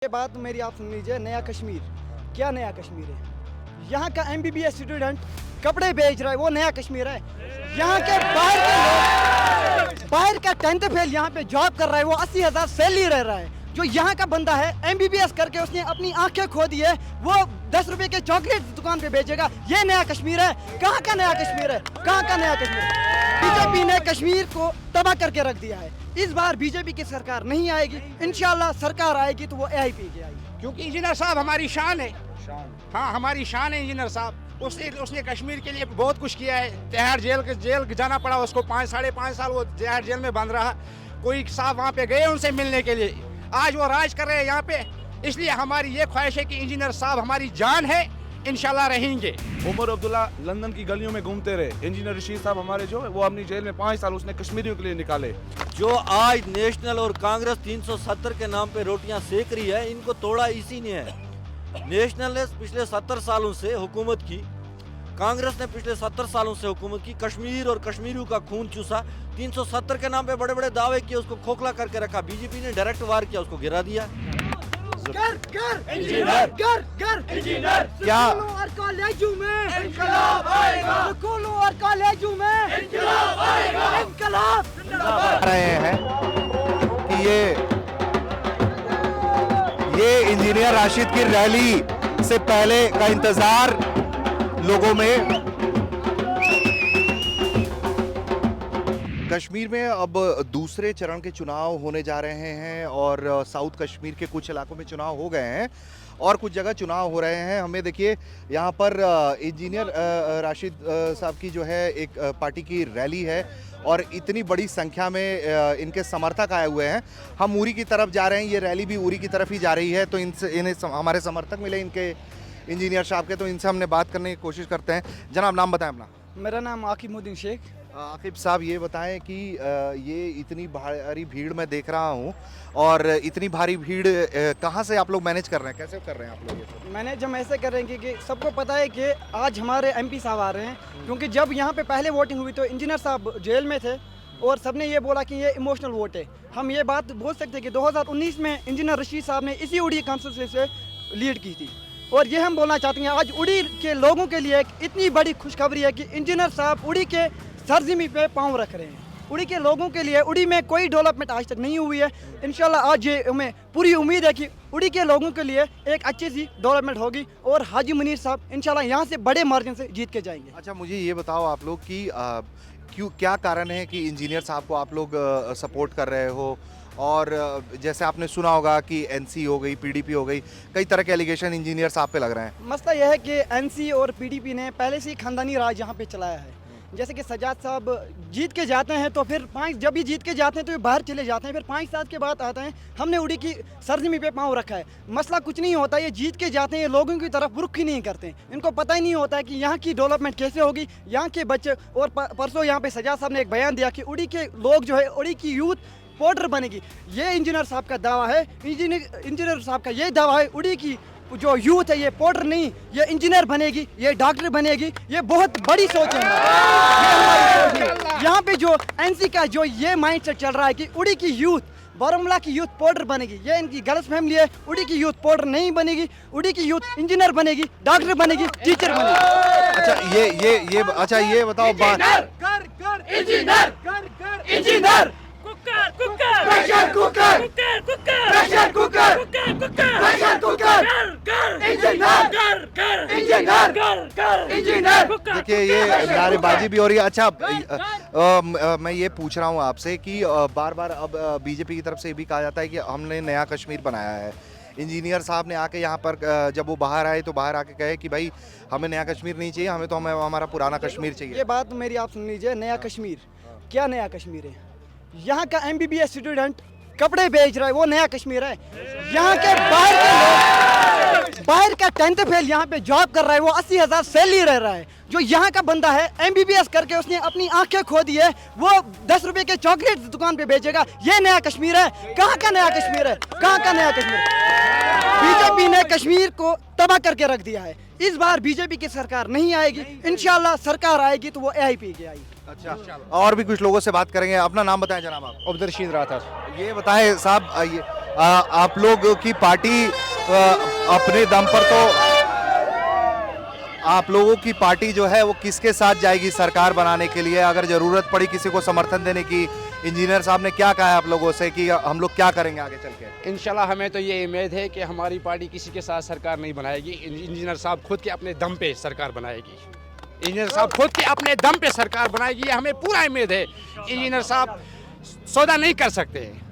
ये बात मेरी आप सुन लीजिए। नया कश्मीर, क्या नया कश्मीर है? यहाँ का MBBS स्टूडेंट कपड़े बेच रहा है, वो नया कश्मीर है। यहाँ के बाहर का 10th फेल यहाँ पे जॉब कर रहा है, वो 80,000 सैलरी रह रहा है। जो यहाँ का बंदा है MBBS करके उसने अपनी आंखें खो दी है, वो 10 रुपए के चॉकलेट दुकान पे बेचेगा। ये नया कश्मीर है? कहाँ का नया कश्मीर है? कहाँ का नया कश्मीर? बीजेपी ने कश्मीर को तबाह करके रख दिया है। इस बार बीजेपी की सरकार नहीं आएगी, इंशाल्लाह सरकार आएगी तो वो AIP की आएगी। क्योंकि इंजीनियर साहब हमारी शान है। हाँ, हमारी शान है इंजीनियर साहब। उसने कश्मीर के लिए बहुत कुछ किया है। तिहाड़ जेल जाना पड़ा उसको, 5-5.5 साल वो तिहाड़ जेल में बंद रहा। कोई साहब वहाँ पे गए उनसे मिलने के लिए, आज वो राज कर रहे हैं यहाँ पे। इसलिए हमारी ये ख्वाहिश है कि इंजीनियर साहब हमारी जान है, इंशाल्लाह रहेंगे। उमर अब्दुल्ला लंदन की गलियों में घूमते रहे। इंजीनियर रशीद साहब हमारे जो है वो अपनी जेल में 5 साल उसने कश्मीरियों के लिए निकाले। जो आज नेशनल और कांग्रेस 370 के नाम पे रोटियां सेक रही है, इनको तोड़ा इसी ने है। नेशनल ने पिछले 70 सालों से हुकूमत की, कांग्रेस ने पिछले 70 सालों से हुकूमत की, कश्मीर और कश्मीरियों का खून चूसा। 370 के नाम पे बड़े बड़े दावे किए, उसको खोखला करके रखा। बीजेपी ने डायरेक्ट वार किया, उसको गिरा दिया। कर इंजीनियर क्या और कॉलेजों में इंकलाब आएगा, स्कूलों और कॉलेजों में इंकलाब आएगा, इंकलाब रहे हैं कि ये इंजीनियर राशिद की रैली से पहले का इंतजार लोगों में। कश्मीर में अब दूसरे चरण के चुनाव होने जा रहे हैं और साउथ कश्मीर के कुछ इलाकों में चुनाव हो गए हैं और कुछ जगह चुनाव हो रहे हैं। हमें देखिए यहाँ पर इंजीनियर राशिद साहब की जो है एक पार्टी की रैली है और इतनी बड़ी संख्या में इनके समर्थक आए हुए हैं। हम उरी की तरफ जा रहे हैं, ये रैली भी उरी की तरफ ही जा रही है, तो इन्हें हमारे समर्थक मिले इनके इंजीनियर साहब के, तो इनसे हमने बात करने की कोशिश करते हैं। जनाब, नाम बताएं अपना। मेरा नाम आकिमुद्दीन शेख। आकिब साहब, ये बताएं कि ये इतनी भारी भीड़ मैं देख रहा हूँ और इतनी भारी भीड़ कहाँ से आप लोग मैनेज कर रहे हैं, कैसे कर रहे हैं आप लोग ये सब? मैंने हम ऐसे कर रहे हैं कि सबको पता है कि आज हमारे MP साहब आ रहे हैं, क्योंकि जब यहाँ पे पहले वोटिंग हुई तो इंजीनियर साहब जेल में थे और सबने ये बोला कि ये इमोशनल वोट है। हम ये बात बोल सकते हैं कि 2019 में इंजीनियर रशीद साहब ने इसी उड़ी कांस्टिट्यूंसी से लीड की थी और ये हम बोलना चाहते हैं आज उड़ी के लोगों के लिए इतनी बड़ी खुशखबरी है कि इंजीनियर साहब उड़ी के सरजमी पे पाँव रख रहे हैं। उड़ी के लोगों के लिए उड़ी में कोई डेवलपमेंट आज तक नहीं हुई है, इंशाल्लाह आज ये हमें पूरी उम्मीद है कि उड़ी के लोगों के लिए एक अच्छी सी डेवलपमेंट होगी और हाजी मुनीर साहब इंशाल्लाह यहाँ से बड़े मार्जिन से जीत के जाएंगे। अच्छा, मुझे ये बताओ आप लोग कि क्या कारण है कि इंजीनियर साहब को आप लोग सपोर्ट कर रहे हो? और जैसे आपने सुना होगा कि NC हो गई, PDP हो गई, कई तरह के एलिगेशन इंजीनियर साहब पे लग रहे हैं। मसला यह है कि NC और PDP ने पहले से ही खानदानी राज यहाँ पे चलाया है। जैसे कि सजाद साहब जीत के जाते हैं तो फिर जब भी जीत के जाते हैं तो ये बाहर चले जाते हैं, फिर 5 साल के बाद आते हैं। हमने उड़ी की सरजमी पे पाँव रखा है। मसला कुछ नहीं होता, ये जीत के जाते हैं, ये लोगों की तरफ रुख ही नहीं करते। इनको पता ही नहीं होता है कि यहाँ की डेवलपमेंट कैसे होगी, यहाँ के बच्चे। और परसों यहाँ पे सजाद साहब ने एक बयान दिया कि उड़ी के लोग जो है, उड़ी की यूथ पोर्टर बनेगी। ये इंजीनियर साहब का दावा है, इंजीनियर साहब का ये दावा है उड़ी की जो यूथ है ये पोर्टर नहीं, ये इंजीनियर बनेगी, ये डॉक्टर बनेगी। ये बहुत बड़ी सोच है, ये हमारी सोच है। यहाँ पे जो NC का जो ये माइंडसेट चल रहा है कि उड़ी की यूथ, बारामूला की यूथ पोर्टर बनेगी, ये इनकी गलत फहमी है। उड़ी की यूथ पोर्टर नहीं बनेगी, उड़ी की यूथ इंजीनियर बनेगी, डॉक्टर बनेगी, टीचर बनेगी। अच्छा, ये बताओ बात। Engineer pressure cooker engineer. देखिए, ये नारेबाजी भी हो रही है। अच्छा, मैं ये पूछ रहा हूँ आपसे कि बार बार अब बीजेपी की तरफ से भी कहा जाता है कि हमने नया कश्मीर बनाया है। इंजीनियर साहब ने आके यहाँ पर जब वो बाहर आए तो बाहर आके कहे कि भाई हमें नया कश्मीर नहीं चाहिए, हमें तो हमारा पुराना कश्मीर चाहिए। ये बात मेरी आप सुन लीजिए। नया कश्मीर, क्या नया कश्मीर है? यहाँ का MBBS स्टूडेंट कपड़े बेच रहा है, वो नया कश्मीर है। यहाँ के बाहर का 10th फेल यहाँ पे जॉब कर रहा है, वो 80,000 सैलरी रह रहा है। जो यहाँ का बंदा है MBBS करके उसने अपनी आंखें खो दी है, वो 10 रुपए के चॉकलेट दुकान पे बेचेगा। ये नया कश्मीर है? कहाँ का नया कश्मीर है? कहाँ का नया कश्मीर? बीजेपी ने कश्मीर को तबाह करके रख दिया है। इस बार बीजेपी की सरकार नहीं आएगी, इंशाल्लाह सरकार आएगी तो वो AIP की आएगी। अच्छा, और भी कुछ लोगों से बात करेंगे। अपना नाम बताएं जनाब आप। अब्दुल रशीद राठौर। ये बताएं साहब, ये आप लोग की पार्टी अपने दम पर तो आप लोगों की पार्टी जो है वो किसके साथ जाएगी सरकार बनाने के लिए? अगर जरूरत पड़ी किसी को समर्थन देने की, इंजीनियर साहब ने क्या कहा है आप लोगों से कि हम लोग क्या करेंगे आगे चल के? इंशाल्लाह हमें तो ये उम्मीद है कि हमारी पार्टी किसी के साथ सरकार नहीं बनाएगी। इंजीनियर साहब खुद के अपने दम पे सरकार बनाएगी। इंजीनियर साहब खुद के अपने दम पे सरकार बनाएगी, ये हमें पूरा उम्मीद है। इंजीनियर साहब सौदा नहीं कर सकते हैं।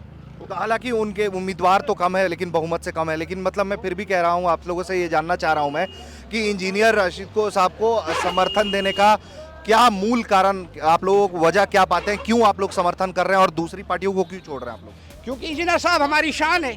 हालांकि उनके उम्मीदवार तो कम है लेकिन बहुमत से कम है, लेकिन मतलब मैं फिर भी कह रहा हूँ, आप लोगों से ये जानना चाह रहा हूँ मैं कि इंजीनियर राशिद को साहब को समर्थन देने का क्या मूल कारण, आप लोगों को वजह क्या पाते हैं, क्यों आप लोग समर्थन कर रहे हैं और दूसरी पार्टियों को क्यों छोड़ रहे हैं आप लोग? क्योंकि इंजीनियर साहब हमारी शान है।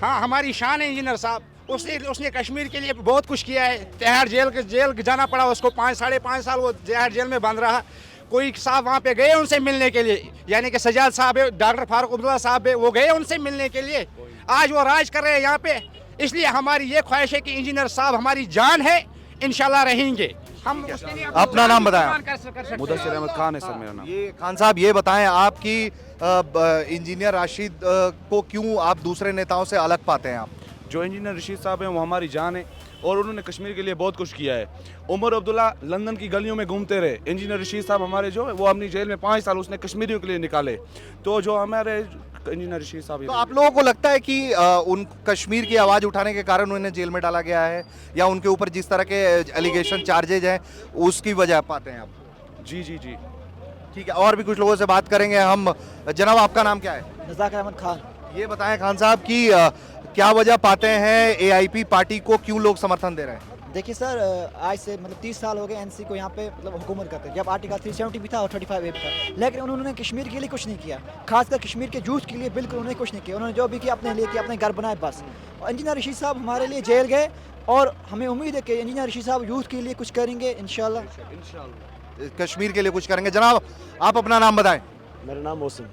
हाँ, हमारी शान है इंजीनियर साहब। उसने कश्मीर के लिए बहुत कुछ किया है। तिहाड़ जेल जाना पड़ा उसको, 5-5.5 साल वो तिहाड़ जेल में बंद रहा। कोई साहब वहाँ पे गए उनसे मिलने के लिए, यानी कि सजाद साहब है, डॉक्टर फारूक अब्दुल्ला साहब है, वो गए उनसे मिलने के लिए। आज वो राज कर रहे हैं यहाँ पे। इसलिए हमारी ये ख्वाहिश है कि इंजीनियर साहब हमारी जान है, इंशाल्लाह रहेंगे। हम उसके लिए अपना नाम बताएं। मुदस्सिर अहमद खान है सर मेरा नाम। ये खान साहब ये बताएं, आपकी इंजीनियर राशिद को क्यों आप दूसरे नेताओं से अलग पाते हैं? आप जो इंजीनियर रशीद साहब हैं वो हमारी जान है और उन्होंने कश्मीर के लिए बहुत कुछ किया है। उमर अब्दुल्ला लंदन की गलियों में घूमते रहे, इंजीनियर रशीद साहब हमारे जो है वो अपनी जेल में 5 साल उसने कश्मीरियों के लिए निकाले। तो जो हमारे इंजीनियर रशीद साहब, तो आप लोगों को लगता है कि उन कश्मीर की आवाज़ उठाने के कारण उन्हें जेल में डाला गया है, या उनके ऊपर जिस तरह के एलिगेशन चार्जेज हैं उसकी वजह पाते हैं आप? जी जी जी ठीक है, और भी कुछ लोगों से बात करेंगे हम। जनाब आपका नाम क्या है? नज़ाकिर अहमद खान। ये बताएं खान साहब कि क्या वजह पाते हैं एआईपी पार्टी को क्यों लोग समर्थन दे रहे हैं? देखिए सर, आज से मतलब 30 साल हो गए एनसी को यहाँ पे मतलब हुकूमत करते हैं। जब आर्टिकल 370 भी था और 35A भी था, लेकिन उन्होंने कश्मीर के लिए कुछ नहीं किया। खासकर कश्मीर के यूथ के लिए बिल्कुल उन्होंने कुछ नहीं किया। उन्होंने जो भी किया अपने लिए किया, अपने घर बनाए बस। और इंजीनियर रशीद साहब हमारे लिए जेल गए और हमें उम्मीद है कि इंजीनियर रशीद साहब यूथ के लिए कुछ करेंगे इंशाल्लाह। कश्मीर के लिए कुछ करेंगे। जनाब आप अपना नाम बताएं। मेरा नाम मोहसिन।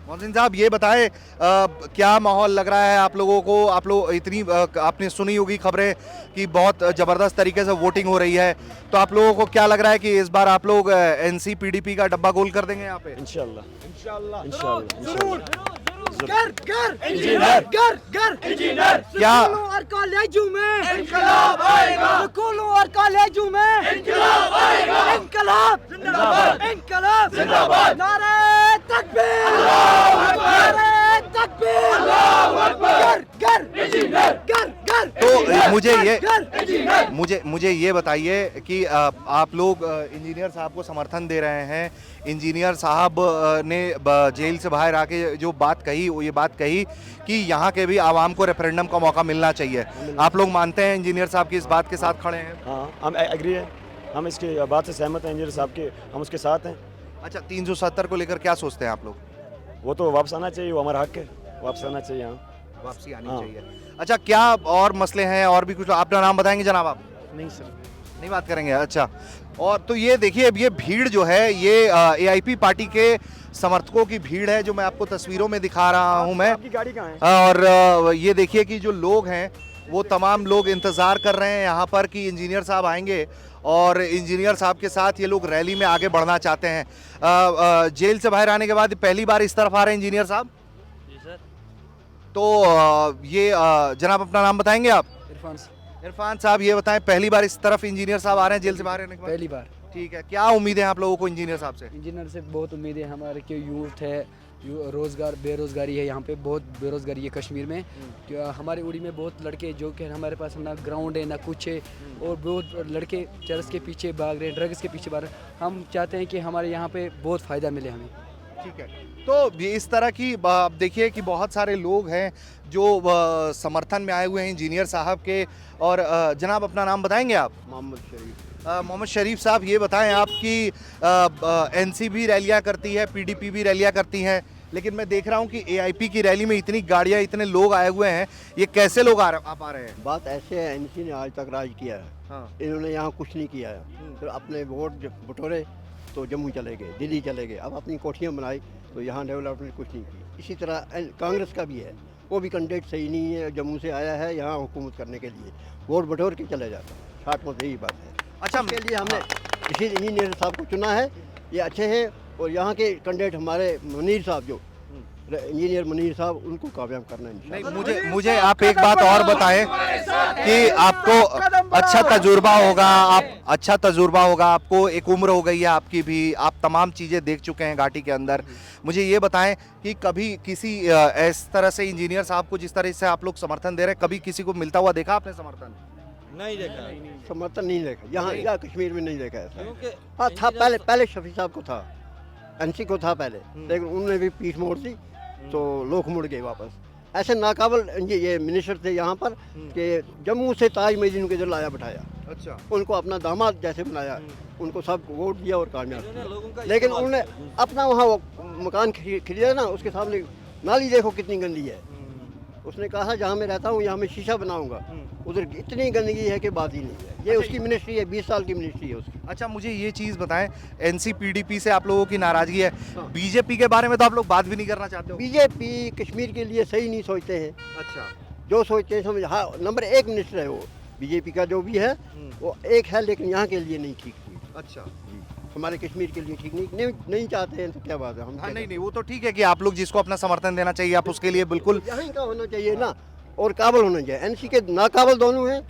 मोहसिन साहब ये बताएं, क्या माहौल लग रहा है आप लोगों को? आप लोग इतनी आपने सुनी होगी खबरें कि बहुत ज़बरदस्त तरीके से वोटिंग हो रही है, तो आप लोगों को क्या लग रहा है कि इस बार आप लोग एनसी पीडीपी का डब्बा गोल कर देंगे यहाँ पे? इंशाल्लाह इंशाल्लाह इंशाल्लाह घर घर इंजीनियर, घर घर इंजीनियर। क्या और कॉलेजों में इंकलाब आएगा, स्कूलों और कॉलेजों में इंकलाब आएगा। इंकलाब जिंदाबाद, इंकलाब जिंदाबाद। नारे तकबीर, अल्लाहू अकबर, नारे तकबीर, अल्लाहू अकबर। घर इंजीनियर, घर घर। तो मुझे ये बताइए कि आप लोग इंजीनियर साहब को समर्थन दे रहे हैं। इंजीनियर साहब ने जेल से बाहर आके जो बात कही, वो ये बात कही कि यहाँ के भी आवाम को रेफरेंडम का मौका मिलना चाहिए। आप लोग मानते हैं इंजीनियर साहब की इस बात के साथ खड़े हैं? हाँ, हम एग्री हैं, हम इसकी बात से सहमत हैं इंजीनियर साहब के, हम उसके साथ हैं। अच्छा, 370 को लेकर क्या सोचते हैं आप लोग? वो तो वापस आना चाहिए, वो हमारा हक है, वापस आना चाहिए। हाँ, वापसी आनी हाँ। चाहिए। अच्छा, क्या और मसले हैं और भी कुछ? अपना नाम बताएंगे जनाब आप? नहीं सर, नहीं बात करेंगे। अच्छा, और तो ये देखिए, अब ये भीड़ जो है ये एआईपी पार्टी के समर्थकों की भीड़ है, जो मैं आपको तस्वीरों में दिखा रहा हूं मैं। आपकी गाड़ी कहाँ है? और ये देखिए कि जो लोग हैं वो तमाम लोग इंतज़ार कर रहे हैं यहाँ पर कि इंजीनियर साहब आएंगे और इंजीनियर साहब के साथ ये लोग रैली में आगे बढ़ना चाहते हैं। जेल से बाहर आने के बाद पहली बार इस तरफ आ रहे हैं इंजीनियर साहब? जी सर। तो ये जनाब अपना नाम बताएंगे आप? इरफान इरफान साहब ये बताएं, पहली बार इस तरफ इंजीनियर साहब आ रहे हैं जेल से बाहर आने के बाद? पहली बार। ठीक है, क्या उम्मीद है आप लोगों को इंजीनियर साहब से? इंजीनियर से बहुत उम्मीद है हमारे के यूथ है, रोज़गार बेरोज़गारी है यहाँ पे, बहुत बेरोज़गारी है कश्मीर में। क्या हमारे उड़ी में बहुत लड़के जो कि हमारे पास ना ग्राउंड है ना कुछ है, और बहुत लड़के चरस के पीछे भाग रहे हैं, ड्रग्स के पीछे भाग रहे हैं। हम चाहते हैं कि हमारे यहाँ पे बहुत फ़ायदा मिले हमें। ठीक है, तो इस तरह की आप देखिए कि बहुत सारे लोग हैं जो समर्थन में आए हुए हैं इंजीनियर साहब के। और जनाब अपना नाम बताएंगे आप? मोहम्मद शरीफ। मोहम्मद शरीफ साहब ये बताएं, आपकी एनसी भी रैलियां करती है, पीडीपी भी रैलियां करती हैं, लेकिन मैं देख रहा हूं कि एआईपी की रैली में इतनी गाड़ियां, इतने लोग आए हुए हैं, ये कैसे लोग आ रहे हैं? बात ऐसे है, एनसी ने आज तक राज किया है। हाँ। इन्होंने यहाँ कुछ नहीं किया है। तो अपने वोट जब बटोरे तो जम्मू चले गए, दिल्ली चले गए, अब अपनी कोठियाँ बनाई तो यहाँ डेवलपमेंट कुछ नहीं की। इसी तरह कांग्रेस का भी है, वो भी कैंडिडेट सही नहीं है, जम्मू से आया है यहाँ हुकूमत करने के लिए, वोट बटोर के चले जाता है। शार्ट में यही बात है। अच्छा, इसके लिए हमने इसी इंजीनियर साहब को चुना है, ये अच्छे हैं। और यहाँ के कैंडिडेट हमारे मुनीर साहब जो इंजीनियर मुनीर साहब उनको कामयाब करना है नहीं, इंशाल्लाह। मुझे आप एक बात और बताएं कि आपको अच्छा तजुर्बा होगा, आपको एक उम्र हो गई है आपकी भी, आप तमाम चीज़ें देख चुके हैं घाटी के अंदर। मुझे ये बताएं कि कभी किसी इस तरह से इंजीनियर साहब को जिस तरह से आप लोग समर्थन दे रहे हैं, कभी किसी को मिलता हुआ देखा आपने समर्थन? नहीं देखा समर्थन नहीं देखा यहाँ कश्मीर में, नहीं देखा ऐसा। क्योंकि हाँ था, पहले शफी साहब को था, एनसी को था पहले, लेकिन उन्होंने भी पीठ मोड़ दी तो लोग मुड़ गए वापस। ऐसे नाकाबिल ये मिनिस्टर थे यहाँ पर कि जम्मू से ताज महदीन को इधर लाया बिठाया, अच्छा, उनको अपना दामाद जैसे बनाया, उनको सब वोट दिया और कामयाब लोगों का किया। लेकिन उन्होंने अपना वहाँ वो मकान खरीदा ना, उसके सामने नाली देखो कितनी गंदी है। उसने कहा जहाँ मैं रहता हूँ यहाँ मैं शीशा बनाऊंगा, उधर इतनी गंदगी है कि बात ही नहीं है। ये उसकी मिनिस्ट्री है, 20 साल की मिनिस्ट्री है उसकी। अच्छा, मुझे ये चीज़ बताएं, एनसीपीडीपी से आप लोगों की नाराजगी है, बीजेपी के बारे में तो आप लोग बात भी नहीं करना चाहते हो? बीजेपी कश्मीर के लिए सही नहीं सोचते हैं, अच्छा, जो सोचते हैं समझ। हाँ, नंबर 1 मिनिस्टर है वो बीजेपी का जो भी है, वो एक है, लेकिन यहाँ के लिए नहीं ठीक हुई। अच्छा, हमारे कश्मीर के लिए ठीक नहीं चाहते हैं तो क्या बात है। हम हाँ, नहीं, वो तो ठीक है कि आप लोग जिसको अपना समर्थन देना चाहिए आप उसके लिए बिल्कुल। यहाँ का होना चाहिए ना, और काबिल होना चाहिए। एनसी के नाकाबिल दोनों हैं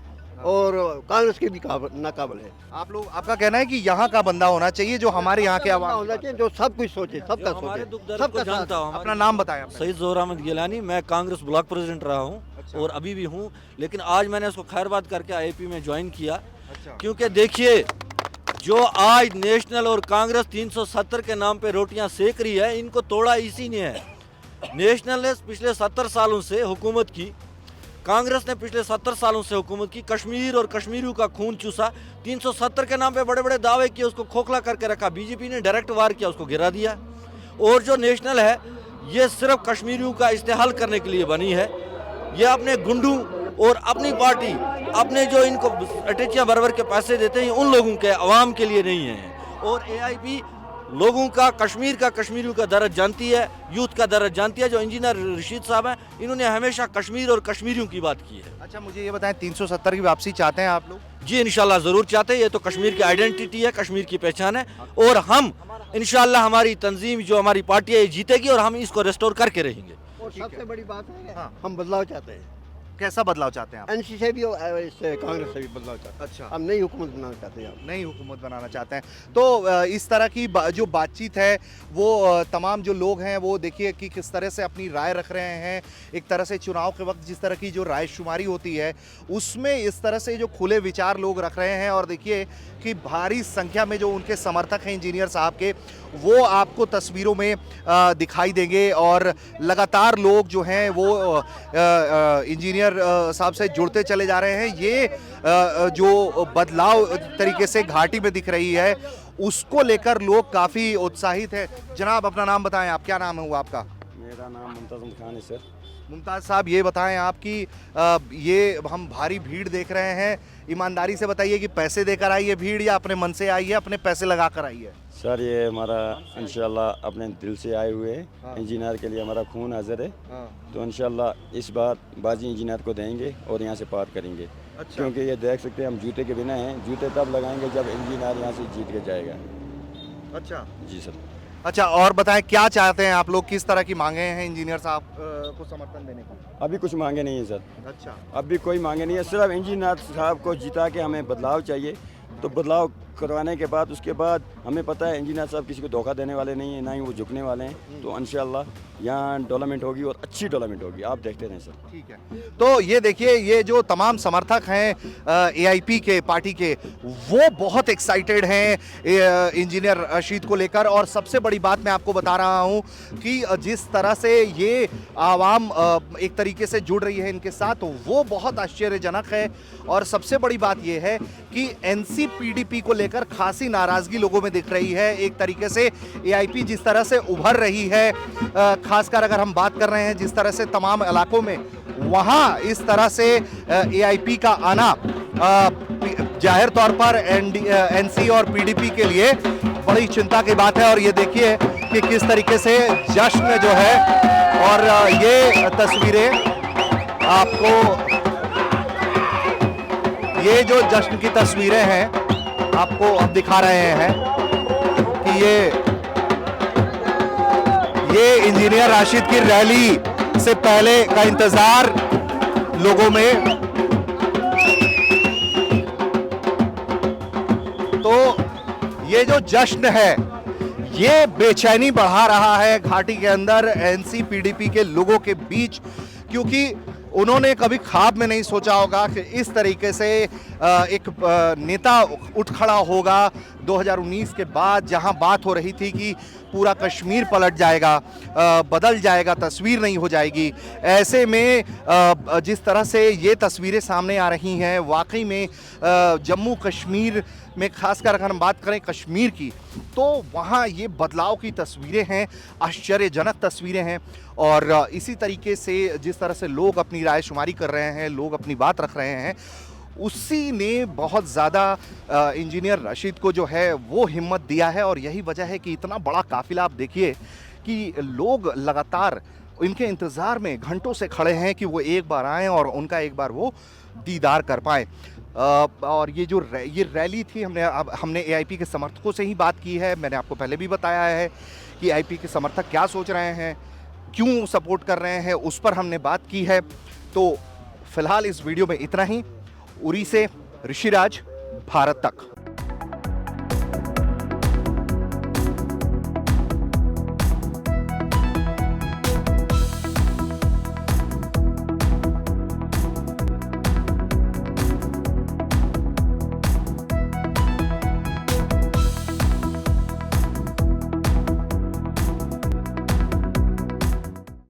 और कांग्रेस के भी नाकाबिल है। आप लोग, आपका कहना है कि यहाँ का बंदा होना चाहिए जो हमारे यहाँ के आवाम होना चाहिए, जो सब कुछ सोचे, सबका हमारे दुख सोचे, दर्द सबका को जानता हूँ। अपना नाम बताएं अपना। सईद जोहर अहमद गिलानी, मैं कांग्रेस ब्लॉक प्रेसिडेंट रहा हूँ और अभी भी हूँ, लेकिन आज मैंने उसको खैरबाद करके आईपी में ज्वाइन किया। क्योंकि देखिए, जो आज नेशनल और कांग्रेस 370 के नाम पे रोटियां सेक रही है, इनको तोड़ा इसी ने है। नेशनल ने पिछले 70 सालों से हुकूमत की, कांग्रेस ने पिछले 70 सालों से हुकूमत की, कश्मीर और कश्मीरियों का खून चूसा, 370 के नाम पे बड़े बड़े दावे किए, उसको खोखला करके रखा। बीजेपी ने डायरेक्ट वार किया, उसको गिरा दिया। और जो नेशनल है, ये सिर्फ कश्मीरियों का इस्तेहाल करने के लिए बनी है। ये अपने गुंडों और अपनी पार्टी, अपने जो इनको अटैचियाँ बरबर के पैसे देते हैं, उन लोगों के, अवाम के लिए नहीं है। और एआईपी लोगों का, कश्मीर का, कश्मीरियों का दर्द जानती है, यूथ का दर्द जानती है। जो इंजीनियर रशीद साहब हैं, इन्होंने हमेशा कश्मीर और कश्मीरियों की बात की है। अच्छा, मुझे ये बताएं, 370 की वापसी चाहते हैं आप लोग? जी इंशाल्लाह ज़रूर चाहते हैं। ये तो कश्मीर की आइडेंटिटी है, कश्मीर की पहचान है, और हम इंशाल्लाह, हमारी तंजीम जो हमारी पार्टी है, जीतेगी और हम इसको रेस्टोर करके रहेंगे। और सबसे बड़ी बात है, हाँ। हम बदलाव चाहते हैं। कैसा बदलाव चाहते हैं आप? एनसी से भी और इससे कांग्रेस से भी बदलाव चाहते हैं। अच्छा, हम नई हुकूमत बनाना चाहते हैं। हम नई हुकूमत बनाना चाहते हैं। तो इस तरह की जो बातचीत है वो तमाम जो लोग हैं वो देखिए कि किस तरह से अपनी राय रख रहे हैं। एक तरह से चुनाव के वक्त जिस तरह की जो राय शुमारी होती है उसमें इस तरह से जो खुले विचार लोग रख रहे हैं, और देखिए कि भारी संख्या में जो उनके समर्थक हैं इंजीनियर साहब के, वो आपको तस्वीरों में दिखाई देंगे। और लगातार लोग जो हैं वो इंजीनियर साहब से जुड़ते चले जा रहे हैं। ये जो बदलाव तरीके से घाटी में दिख रही है उसको लेकर लोग काफ़ी उत्साहित है। जनाब, अपना नाम बताएं, आप क्या नाम है वो आपका? मेरा नाम मुमताज़ खान है सर। मुमताज़ साहब, ये बताएं आपकी ये हम भारी भीड़ देख रहे हैं, ईमानदारी से बताइए कि पैसे देकर आई है भीड़ या अपने मन से आई है, अपने पैसे लगा कर आई है? सर, ये हमारा इंशाल्लाह अपने दिल से आए हुए हैं। इंजीनियर के लिए हमारा खून हाजिर है, तो इंशाल्लाह इस बार बाजी इंजीनियर को देंगे और यहाँ से पार करेंगे। अच्छा। क्योंकि ये देख सकते हैं हम जूते के बिना हैं, जूते तब लगाएंगे जब इंजीनियर यहाँ से जीत के जाएगा। अच्छा जी सर। अच्छा, और बताएं क्या चाहते हैं आप लोग, किस तरह की मांगे हैं इंजीनियर साहब को समर्थन देने की? अभी कुछ मांगे नहीं है सर। अच्छा, अभी कोई मांगे नहीं है, सिर्फ इंजीनियर साहब को जिता के हमें बदलाव चाहिए। तो बदलाव करवाने के बाद उसके बाद हमें पता है इंजीनियर साहब किसी को धोखा देने वाले नहीं है, ना ही वो झुकने वाले हैं। तो इंशाल्लाह यहाँ डेवलपमेंट होगी और अच्छी डेवलपमेंट होगी, आप देखते रहें सर। ठीक है। तो ये देखिए, ये जो तमाम समर्थक हैं एआईपी के पार्टी के, वो बहुत एक्साइटेड हैं इंजीनियर रशीद को लेकर। और सबसे बड़ी बात मैं आपको बता रहा हूँ कि जिस तरह से ये आवाम एक तरीके से जुड़ रही है इनके साथ, वो बहुत आश्चर्यजनक है। और सबसे बड़ी बात ये है कि एनसीपीडीपी को लेकर खासी नाराजगी लोगों में दिख रही है। एक तरीके से एआईपी जिस तरह से उभर रही है, खासकर अगर हम बात कर रहे हैं जिस तरह से तमाम इलाकों में, वहाँ इस तरह से एआईपी का आना जाहिर तौर पर एनसी और पीडीपी के लिए बड़ी चिंता की बात है। और ये देखिए कि किस तरीके से जश्न जो है, और ये तस्वीरें आपको, ये जो जश्न की तस्वीरें हैं आपको अब दिखा रहे हैं कि ये इंजीनियर राशिद की रैली से पहले का इंतजार लोगों में। तो ये जो जश्न है ये बेचैनी बढ़ा रहा है घाटी के अंदर एनसी पीडीपी के लोगों के बीच, क्योंकि उन्होंने कभी ख्वाब में नहीं सोचा होगा कि इस तरीके से एक नेता उठ खड़ा होगा 2019 के बाद, जहां बात हो रही थी कि पूरा कश्मीर पलट जाएगा, बदल जाएगा, तस्वीर नहीं हो जाएगी। ऐसे में जिस तरह से ये तस्वीरें सामने आ रही हैं, वाकई में जम्मू कश्मीर में खासकर अगर हम बात करें कश्मीर की, तो वहाँ ये बदलाव की तस्वीरें हैं, आश्चर्यजनक तस्वीरें हैं। और इसी तरीके से जिस तरह से लोग अपनी राय शुमारी कर रहे हैं, लोग अपनी बात रख रहे हैं, उसी ने बहुत ज़्यादा इंजीनियर राशिद को जो है वो हिम्मत दिया है। और यही वजह है कि इतना बड़ा काफिला आप देखिए कि लोग लगातार इनके इंतज़ार में घंटों से खड़े हैं कि वो एक बार आएँ और उनका एक बार वो दीदार कर पाएँ। और ये जो ये रैली थी, हमने एआईपी के समर्थकों से ही बात की है। मैंने आपको पहले भी बताया है कि एआईपी के समर्थक क्या सोच रहे हैं, क्यों सपोर्ट कर रहे हैं, उस पर हमने बात की है। तो फिलहाल इस वीडियो में इतना ही। उरी से ऋषिराज, भारत तक।